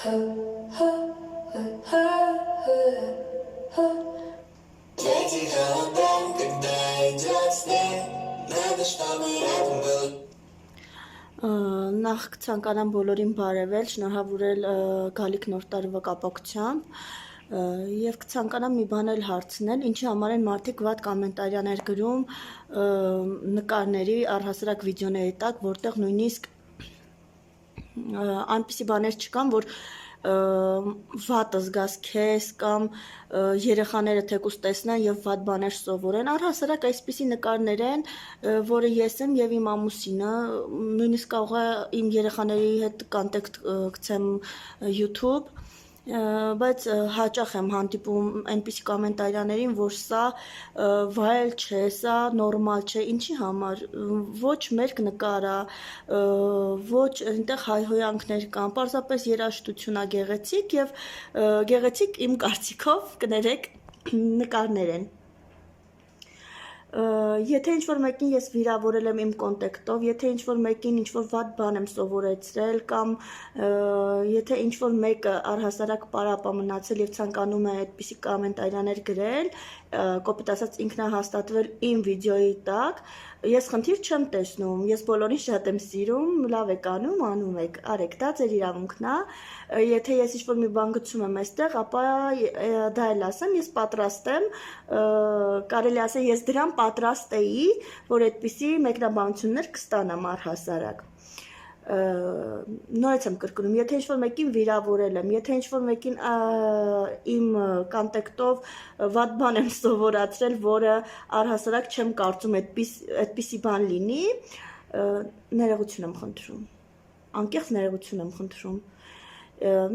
Նախ կցանկանամ բոլորին բարևել, շնորհավորել գալիք նոր տարվա կապակցությամբ եւ կցանկանամ մի բան էլ հարցնել, ինչի համար են մարդիկ վատ կոմենտարիաներ գրում նկարների, առհասարակ վիդեոների տակ, որտեղ նույնիսկ այնպիսի բաներ չկան, որ վատը զգաս քեզ կամ երեխաները թեկուզ տեսնեն եւ վատ բաներ սովորեն, առհասարակ այսպիսի նկարներ են, որը ես եմ եւ իմ ամուսինը, նույնիսկ կարող է իմ երեխաների հետ կոնտակտ գցեմ YouTube, բայց հաճախ եմ հանդիպում այնպիսի կոմենտարիաներին, որ սա վայել չէ, սա նորմալ չէ, ինչի համար, ոչ մերկ նկար է, ոչ այնտեղ հայհոյանքներ կան, պարզապես երաժշտություն է գեղեցիկ եւ գեղեցիկ իմ կարծիքով կներեք նկարներ են։ Եթե ինչ-որ մեկին ես վիրավորել եմ իմ կոնտեքտով, եթե ինչ-որ մեկին ինչ-որ վատ բան եմ սովորեցրել կամ եթե ինչ-որ մեկը առհասարակ պարապ է մնացել եւ ցանկանում է այդպիսի կոմենտարիաներ գրել, կոպիտ ասած ինքնահաստատվել իմ վիդեոյի տակ, ես խնդիր չեմ տեսնում, ես բոլորին շատ եմ սիրում, լավ եք անում եք, արեք, դա ձեր իրավունքն է, եթե ես ինչ-որ մի բան գցում եմ այստեղ, ապա դա էլ ասեմ, ես պատրաստ եմ, կարելի ասել ես դրան պատրաստ էի, որ այդպիսի մեկնաբանություններ կստանամ առհասարակ։ Նորից եմ կրկնում, եթե ինչ-որ մեկին վիրավորել եմ, եթե ինչ-որ մեկին իմ կոնտեքտով վատ բան եմ սովորացրել, որը առհասարակ չեմ կարծում այդպիսի բան լինի, ներողություն եմ խնդրում, անկեղծ ներողություն եմ խնդրում,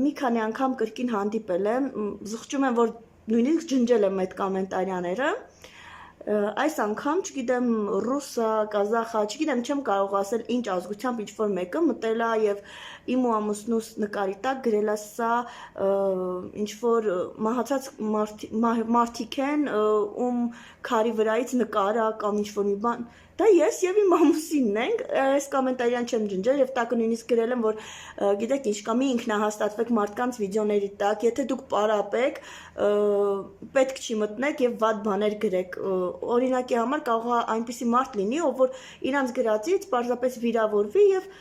մի քանի անգամ կրկին հանդիպել եմ, զղջում եմ, որ նույնիսկ ջնջել եմ այդ կոմենտարիաները, այս անգամ, չգիտեմ, ռուսա, կազախա, չգիտեմ, չեմ կարող ասել ինչ ազգությամբ ինչ-որ մեկը մտել է եւ իմ ու ամուսնուս նկարի տակ գրել է սա ինչ-որ մահացած մարդիկ են, ում քարի վրայից նկար է կամ ինչ-որ մի բան, դա ես եւ իմ ամուսինն ենք, այս կոմենտարիան չեմ ջնջել եւ տակը նույնիսկ գրել եմ, որ գիտեք ինչ կա, մի ինքնահաստատվեք մարդկանց վիդեոների տակ, եթե դուք պարապեք, պետք չի մտնեք եւ վատ բաներ գրեք, օրինակի համար կարող է այնպիսի մարդ լինի, ով որ իրանց գրածից պարզապես վիրավորվի եւ